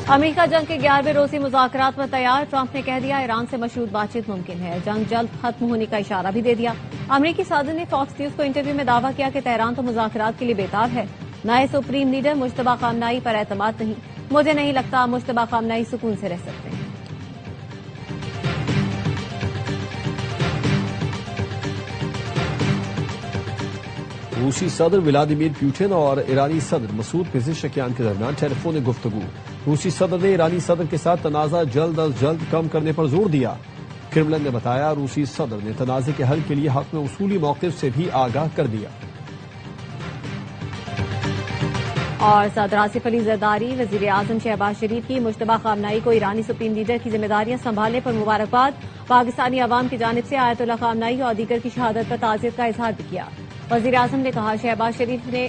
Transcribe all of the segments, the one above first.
امریکہ جنگ کے 11ویں روزی مذاکرات پر تیار، ٹرمپ نے کہہ دیا ایران سے مشروط بات چیت ممکن ہے، جنگ جلد ختم ہونے کا اشارہ بھی دے دیا۔ امریکی صدر نے فاکس نیوز کو انٹرویو میں دعویٰ کیا کہ تہران تو مذاکرات کے لیے بےتاب ہے، نئے سپریم لیڈر مجتبیٰ خامنہئی پر اعتماد نہیں، مجھے نہیں لگتا مجتبیٰ خامنہئی سکون سے رہ سکتے ہیں۔ روسی صدر ولادیمیر پوٹن اور ایرانی صدر مسعود پزشکیان کے درمیان ٹیلی فونک گفتگو۔ روسی صدر نے ایرانی صدر کے ساتھ تنازع جلد از جلد کم کرنے پر زور دیا۔ کرملن نے بتایا روسی صدر نے تنازع کے حل کے لیے حق میں اصولی موقف سے بھی آگاہ کر دیا۔ اور صدر آصف علی زرداری وزیر اعظم شہباز شریف کی مجتبیٰ خامنہئی کو ایرانی سپریم لیڈر کی ذمہ داریاں سنبھالنے پر مبارکباد، پاکستانی عوام کی جانب سے آیت اللہ خامنہئی اور دیگر کی شہادت پر تعزیت کا اظہار بھی کیا۔ وزیر اعظم نے کہا شہباز شریف نے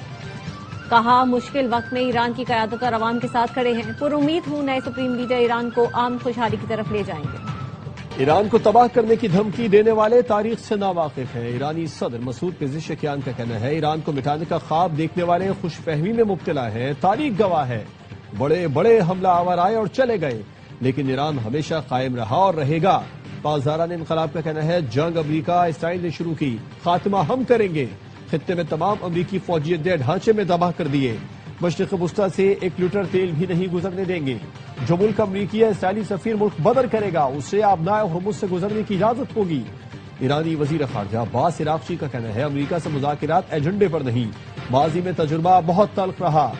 کہا مشکل وقت میں ایران کی قیادت اور عوام کے ساتھ کھڑے ہیں، پر امید ہوں نئے سپریم لیڈر ایران کو عام خوشحالی کی طرف لے جائیں گے۔ ایران کو تباہ کرنے کی دھمکی دینے والے تاریخ سے ناواقف ہیں۔ ایرانی صدر مسعود پزشکیان کا کہنا ہے ایران کو مٹانے کا خواب دیکھنے والے خوش فہمی میں مبتلا ہیں، تاریخ گواہ ہے بڑے بڑے حملہ آور آئے اور چلے گئے لیکن ایران ہمیشہ قائم رہا اور رہے گا۔ پاسداران انقلاب کا کہنا ہے جنگ امریکہ اسرائیل نے شروع کی، خاتمہ ہم کریں گے، خطے میں تمام امریکی فوجی اڈے ڈھانچے میں تباہ کر دیے، مشرق وسطی سے 1 لیٹر تیل بھی نہیں گزرنے دیں گے۔ جو ملک امریکی یا اسرائیلی سفیر ملک بدر کرے گا اسے آبنائے ہرمز سے گزرنے کی اجازت ہوگی۔ ایرانی وزیر خارجہ عباس عراقچی کا کہنا ہے امریکہ سے مذاکرات ایجنڈے پر نہیں، ماضی میں تجربہ بہت تلخ رہا،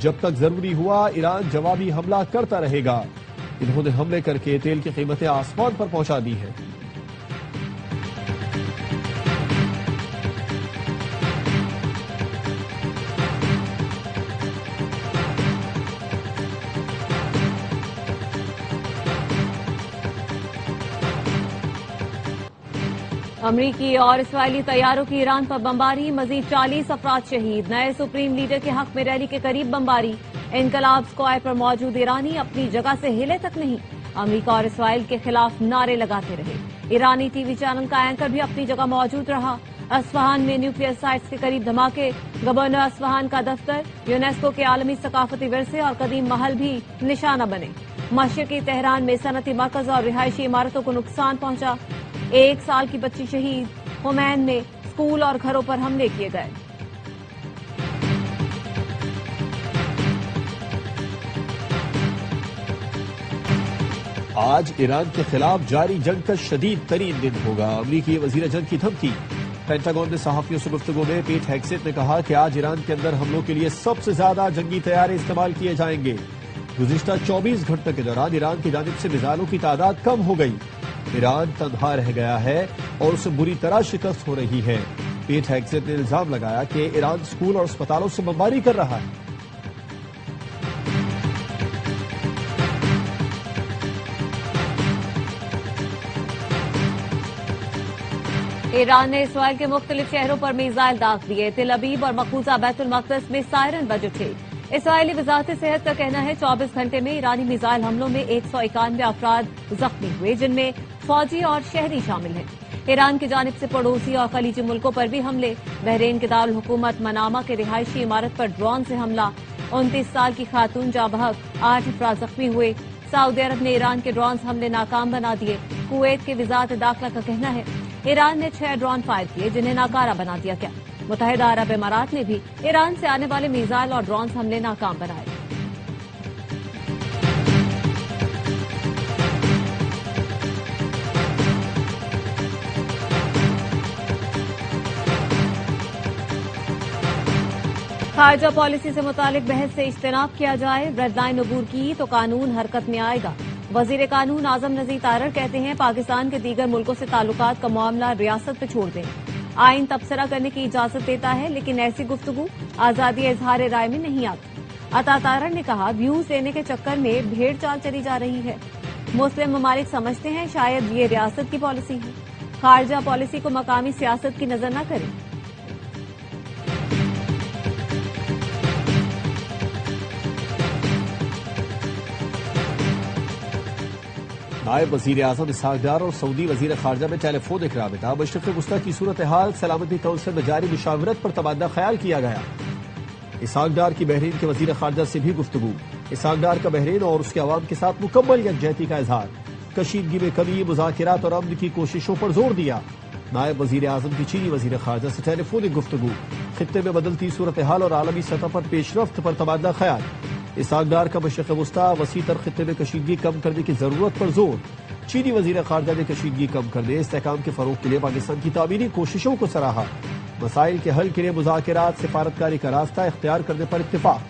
جب تک ضروری ہوا ایران جوابی حملہ کرتا رہے گا۔ انہوں نے حملے کر کے تیل کی قیمتیں آسمان پر پہنچا دی ہیں۔ امریکی اور اسرائیلی طیاروں کی ایران پر بمباری، مزید 40 افراد شہید، نئے سپریم لیڈر کے حق میں ریلی کے قریب بمباری، انقلاب اسکوائر پر موجود ایرانی اپنی جگہ سے ہلے تک نہیں، امریکہ اور اسرائیل کے خلاف نعرے لگاتے رہے، ایرانی ٹی وی چینل کا اینکر بھی اپنی جگہ موجود رہا۔ اصفہان میں نیوکلیئر سائٹس کے قریب دھماکے، گورنر اصفہان کا دفتر، یونیسکو کے عالمی ثقافتی ورثے اور قدیم محل بھی نشانہ بنے، مشرقی تہران میں صنعتی مرکز اور رہائشی عمارتوں کو نقصان پہنچا، 1 سال کی بچی شہید، خمین میں اسکول اور گھروں پر حملے کیے گئے۔ آج ایران کے خلاف جاری جنگ کا شدید ترین دن ہوگا، امریکی وزیر جنگ کی دھمکی۔ پینٹاگون نے صحافیوں سے گفتگو میں پیٹ ہیگسیت نے کہا کہ آج ایران کے اندر حملوں کے لیے سب سے زیادہ جنگی طیارے استعمال کیے جائیں گے۔ گزشتہ 24 گھنٹوں کے دوران ایران کی جانب سے میزائلوں کی تعداد کم ہو گئی، ایران تنہا رہ گیا ہے اور اسے بری طرح شکست ہو رہی ہے۔ پیٹ ہیگسیت نے الزام لگایا کہ ایران اسکول اور اسپتالوں سے بمباری کر رہا ہے۔ ایران نے اسرائیل کے مختلف شہروں پر میزائل داغ دیے، تل ابیب اور مقبوضہ بیت المقدس میں سائرن بج اٹھے۔ اسرائیلی وزارت صحت کا کہنا ہے 24 گھنٹے میں ایرانی میزائل حملوں میں 191 افراد زخمی ہوئے، جن میں فوجی اور شہری شامل ہیں۔ ایران کی جانب سے پڑوسی اور خلیجی ملکوں پر بھی حملے، بحرین کے دارالحکومت منامہ کے رہائشی عمارت پر ڈرون سے حملہ، 29 سال کی خاتون جاں بحق، 8 افراد زخمی ہوئے۔ سعودی عرب نے ایران کے ڈرونز حملے ناکام بنا دیے۔ کویت کے وزارت داخلہ کا کہنا ہے ایران نے 6 ڈرون فائر کیے جنہیں ناکارہ بنا دیا گیا۔ متحدہ عرب امارات نے بھی ایران سے آنے والے میزائل اور ڈرونز حملے ناکام بنائے۔ خارجہ پالیسی سے متعلق بحث سے اجتناب کیا جائے، ریڈ لائن عبور کی تو قانون حرکت میں آئے گا۔ وزیر قانون اعظم نذیر تارڑ کہتے ہیں پاکستان کے دیگر ملکوں سے تعلقات کا معاملہ ریاست پہ چھوڑ دیں، آئین تبصرہ کرنے کی اجازت دیتا ہے لیکن ایسی گفتگو آزادی اظہار رائے میں نہیں آتی۔ عطا تارڑ نے کہا ویوز دینے کے چکر میں بھیڑ چال چلی جا رہی ہے، مسلم ممالک سمجھتے ہیں شاید یہ ریاست کی پالیسی ہے، خارجہ پالیسی کو مقامی سیاست کی نظر نہ کریں۔ نائب وزیر اعظم اسحاق ڈار اور سعودی وزیر خارجہ میں ٹیلی فونک رابطہ، مشرق وسطی کی صورتحال سلامتی کونسل میں جاری مشاورت پر تبادلہ خیال کیا گیا۔ اسحاق ڈار کی بحرین کے وزیر خارجہ سے بھی گفتگو۔ اسحاق ڈار کا بحرین اور اس کے عوام کے ساتھ مکمل یکجہتی کا اظہار۔ کشیدگی میں کمی، مذاکرات اور امن کی کوششوں پر زور دیا۔ نائب وزیر اعظم کی چینی وزیر خارجہ سے ٹیلی فونک گفتگو۔ خطے میں بدلتی صورتحال اور عالمی سطح پر پیش رفت پر تبادلہ خیال۔ اسحاق ڈار کا مشرق وسطی وسیع تر خطے میں کشیدگی کم کرنے کی ضرورت پر زور۔ چینی وزیر خارجہ نے کشیدگی کم کرنے، استحکام کے فروغ کے لیے پاکستان کی تعمیری کوششوں کو سراہا۔ مسائل کے حل کے لیے مذاکرات، سفارتکاری کا راستہ اختیار کرنے پر اتفاق۔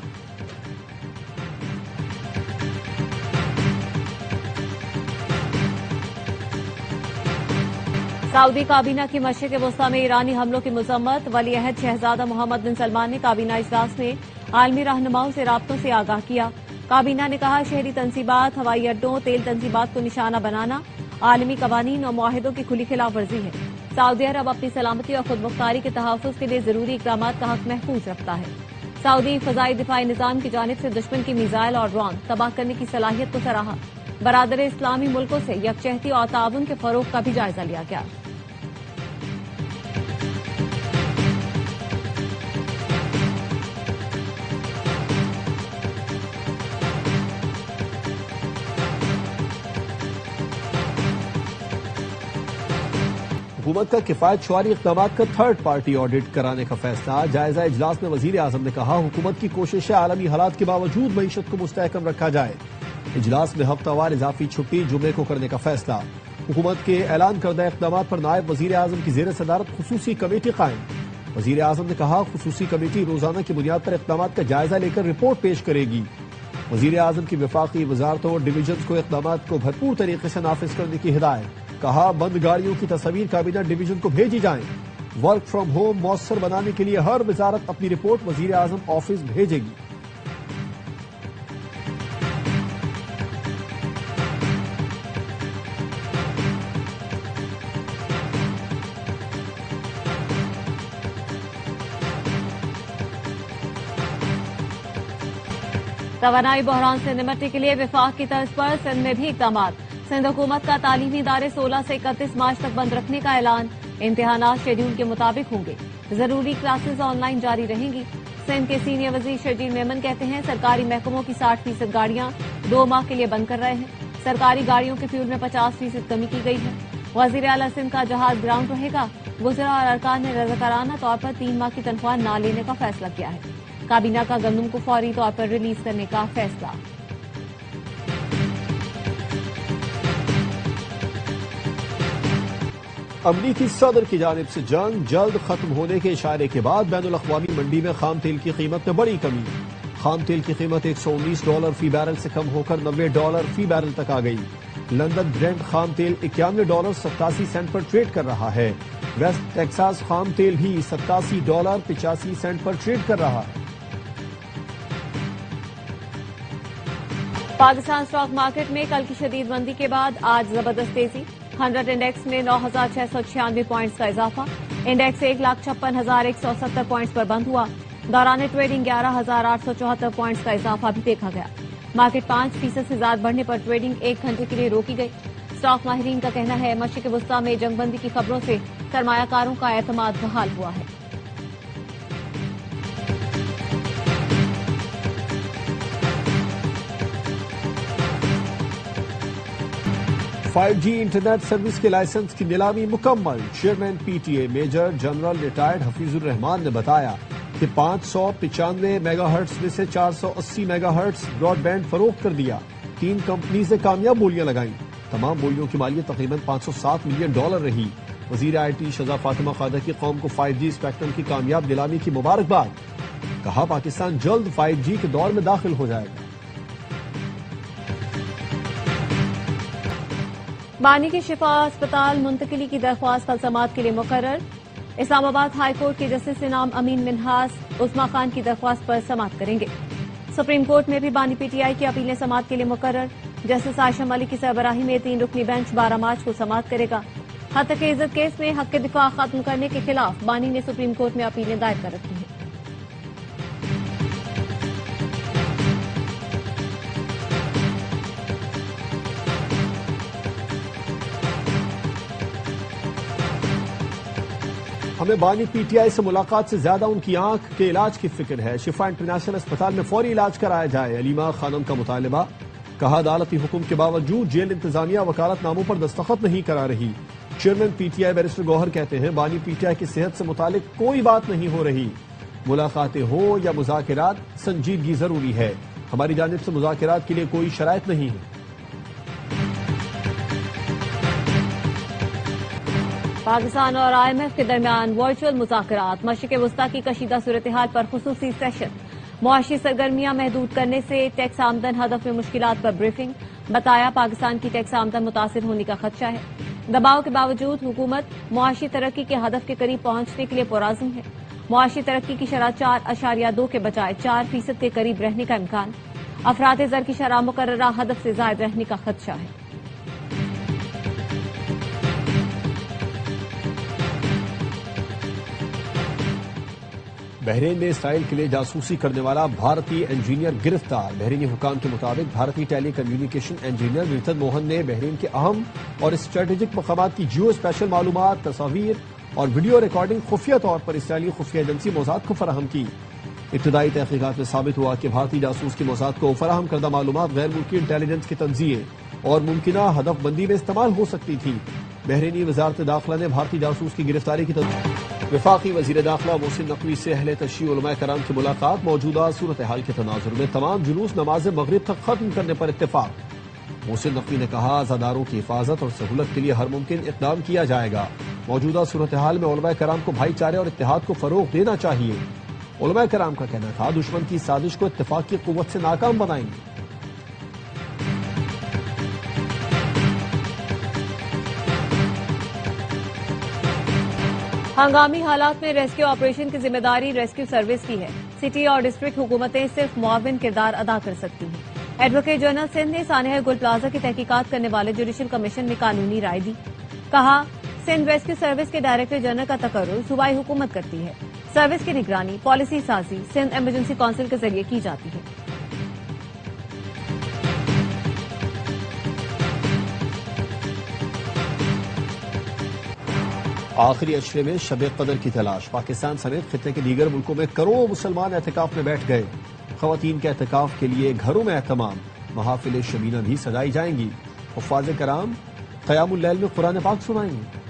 سعودی کابینہ کی مشرق وسطی میں ایرانی حملوں کی مذمت۔ ولی عہد شہزادہ محمد بن سلمان نے کابینہ اجلاس میں عالمی رہنماؤں سے رابطوں سے آگاہ کیا۔ کابینہ نے کہا شہری تنصیبات، ہوائی اڈوں، تیل تنصیبات کو نشانہ بنانا عالمی قوانین اور معاہدوں کی کھلی خلاف ورزی ہے۔ سعودی عرب اپنی سلامتی اور خود مختاری کے تحفظ کے لیے ضروری اقدامات کا حق محفوظ رکھتا ہے۔ سعودی فضائی دفاعی نظام کی جانب سے دشمن کی میزائل اور ڈرون تباہ کرنے کی صلاحیت کو سراہا۔ برادر اسلامی ملکوں سے یکجہتی اور تعاون کے فروغ کا بھی جائزہ لیا گیا۔ حکومت کا کفایت شعاری اقدامات کا تھرڈ پارٹی آڈٹ کرانے کا فیصلہ۔ جائزہ اجلاس میں وزیر اعظم نے کہا حکومت کی کوشش ہے عالمی حالات کے باوجود معیشت کو مستحکم رکھا جائے۔ اجلاس میں ہفتہ وار اضافی چھٹی جمعے کو کرنے کا فیصلہ۔ حکومت کے اعلان کردہ اقدامات پر نائب وزیر اعظم کی زیر صدارت خصوصی کمیٹی قائم۔ وزیر اعظم نے کہا خصوصی کمیٹی روزانہ کی بنیاد پر اقدامات کا جائزہ لے کر رپورٹ پیش کرے گی۔ وزیر اعظم کی وفاقی وزارتوں اور ڈویژنز کو اقدامات کو بھرپور طریقے سے نافذ کرنے کی ہدایت۔ کہا بند گاڑیوں کی تصاویر کابینہ ڈویژن کو بھیجی جائیں۔ ورک فرام ہوم مؤثر بنانے کے لیے ہر وزارت اپنی رپورٹ وزیر اعظم آفس بھیجے گی۔ توانائی بحران سے نمٹنے کے لیے وفاق کی طرز پر سندھ میں بھی اقدامات۔ سندھ حکومت کا تعلیمی ادارے 16 سے 31 مارچ تک بند رکھنے کا اعلان۔ امتحانات شیڈول کے مطابق ہوں گے۔ ضروری کلاسز آن لائن جاری رہیں گی۔ سندھ کے سینئر وزیر شرجیل میمن کہتے ہیں سرکاری محکموں کی 60% گاڑیاں 2 ماہ کے لیے بند کر رہے ہیں۔ سرکاری گاڑیوں کے فیول میں 50% کمی کی گئی ہے۔ وزیر اعلیٰ سندھ کا جہاز گراؤنڈ رہے گا۔ وزراء اور ارکان نے رضاکارانہ طور پر 3 ماہ کی تنخواہ نہ لینے کا فیصلہ کیا ہے۔ کابینہ کا گندم کو فوری طور پر ریلیز کرنے کا فیصلہ۔ امریکی صدر کی جانب سے جنگ جلد ختم ہونے کے اشارے کے بعد بین الاقوامی منڈی میں خام تیل کی قیمت میں بڑی کمی۔ خام تیل کی قیمت $119 فی بیرل سے کم ہو کر $90 فی بیرل تک آ گئی۔ لندن برینٹ خام تیل $91.87 پر ٹریڈ کر رہا ہے۔ ویسٹ ٹیکساس خام تیل بھی $87.85 پر ٹریڈ کر رہا ہے۔ پاکستان اسٹاک مارکیٹ میں کل کی شدید مندی کے بعد آج زبردست تیزی۔ 100 انڈیکس میں 9,696 پوائنٹس کا اضافہ۔ انڈیکس 1,56,170 پوائنٹس پر بند ہوا۔ دوران ٹریڈنگ 11,874 پوائنٹس کا اضافہ بھی دیکھا گیا۔ مارکیٹ 5% سے زیادہ بڑھنے پر ٹریڈنگ 1 گھنٹے کے لیے روکی گئی۔ اسٹاک ماہرین کا کہنا ہے مشرق وسطی میں جنگ بندی کی خبروں سے سرمایہ کاروں کا اعتماد بحال ہوا ہے۔ 5G انٹرنیٹ سروس کے لائسنس کی نیلامی مکمل۔ Chairman P T A major general retired Hafeez Ur Rehman نے بتایا کہ 595 میگا ہرٹز میں سے 480 میگا ہرٹز براڈ بینڈ فروخت کر دیا۔ 3 کمپنیز نے کامیاب بولیاں لگائیں۔ تمام بولیوں کی مالیت تقریباً $507 ملین رہی۔ وزیر آئی ٹی شہزاد فاطمہ خادہ کی قوم کو 5G اسپیکٹرم کی کامیاب نیلامی کی مبارکباد۔ کہا پاکستان جلد 5G کے دور میں داخل ہو جائے گا۔ بانی کی شفا اسپتال منتقلی کی درخواست کل سماعت کے لیے مقرر۔ اسلام آباد ہائی کورٹ کے جسٹس انعام امین منہاس عظما خان کی درخواست پر سماعت کریں گے۔ سپریم کورٹ میں بھی بانی پی ٹی آئی کی اپیلیں سماعت کے لیے مقرر۔ جسٹس عائشہ ملک کی سربراہی میں 3 رکنی بینچ 12 مارچ کو سماعت کرے گا۔ حتیٰ عزت کیس میں حق دفاع ختم کرنے کے خلاف بانی نے سپریم کورٹ میں اپیلیں دائر کر رکھی ہیں۔ ہمیں ہمیں بانی پی ٹی آئی سے ملاقات سے زیادہ ان کی آنکھ کے علاج کی فکر ہے. شفا انٹرنیشنل اسپتال میں فوری علاج کرایا جائے. علیمہ خانم کا مطالبہ. کہا عدالتی حکم کے باوجود جیل انتظامیہ وکالت ناموں پر دستخط نہیں کرا رہی. Chairman P T I barrister Gohar کہتے ہیں بانی پی ٹی آئی کی صحت سے متعلق کوئی بات نہیں ہو رہی. ملاقاتیں ہوں یا مذاکرات سنجیدگی ضروری ہے. ہماری جانب سے مذاکرات کے لیے کوئی شرائط نہیں ہے. پاکستان اور آئی ایم ایف کے درمیان ورچوئل مذاکرات. مشرق وسطی کی کشیدہ صورتحال پر خصوصی سیشن. معاشی سرگرمیاں محدود کرنے سے ٹیکس آمدن ہدف میں مشکلات پر بریفنگ. بتایا پاکستان کی ٹیکس آمدن متاثر ہونے کا خدشہ ہے. دباؤ کے باوجود حکومت معاشی ترقی کے ہدف کے قریب پہنچنے کے لیے پرعزم ہے. معاشی ترقی کی شرح 4.2 کے بجائے 4% کے قریب رہنے کا امکان. افراط زر کی شرح مقررہ ہدف سے زائد رہنے کا خدشہ ہے. بحرین میں اسرائیل کے لیے جاسوسی کرنے والا بھارتی انجینئر گرفتار. بحرینی حکام کے مطابق بھارتی ٹیلی کمیونیکیشن انجینئر ریتن موہن نے بحرین کے اہم اور اسٹریٹجک مقامات کی جیو اسپیشل معلومات، تصاویر اور ویڈیو ریکارڈنگ خفیہ طور پر اسرائیلی خفیہ ایجنسی موساد کو فراہم کی. ابتدائی تحقیقات میں ثابت ہوا کہ بھارتی جاسوس کی موساد کو فراہم کردہ معلومات غیر ملکی انٹیلیجنس کی تنظیمیں اور ممکنہ ہدف بندی میں استعمال ہو سکتی تھی. بحرینی وزارت داخلہ نے بھارتی جاسوس کی گرفتاری کی وفاقی وزیر داخلہ محسن نقوی سے اہل تشیع علماء کرام کی ملاقات. موجودہ صورتحال کے تناظر میں تمام جلوس نماز مغرب تک ختم کرنے پر اتفاق. محسن نقوی نے کہا عزاداروں کی حفاظت اور سہولت کے لیے ہر ممکن اقدام کیا جائے گا. موجودہ صورتحال میں علماء کرام کو بھائی چارے اور اتحاد کو فروغ دینا چاہیے. علماء کرام کا کہنا تھا دشمن کی سازش کو اتفاق کی قوت سے ناکام بنائیں گے. ہنگامی حالات میں ریسکیو آپریشن کی ذمہ داری ریسکیو سروس کی ہے. سٹی اور ڈسٹرکٹ حکومتیں صرف معاون کردار ادا کر سکتی ہیں. ایڈوکیٹ جنرل سندھ نے سانحہ گل پلازہ کی تحقیقات کرنے والے جوڈیشل کمیشن میں قانونی رائے دی. کہا سندھ ریسکیو سروس کے ڈائریکٹر جنرل کا تقرر صوبائی حکومت کرتی ہے. سروس کی نگرانی پالیسی سازی سندھ ایمرجنسی کونسل کے ذریعے کی جاتی ہے. آخری اشرے میں شب قدر کی تلاش. پاکستان سمیت خطے کے دیگر ملکوں میں کروڑوں مسلمان اعتکاف میں بیٹھ گئے. خواتین کے اعتکاف کے لیے گھروں میں اہتمام. محافل شبینہ بھی سجائی جائیں گی. حفاظ کرام قیام اللیل میں قرآن پاک سنائیں گے.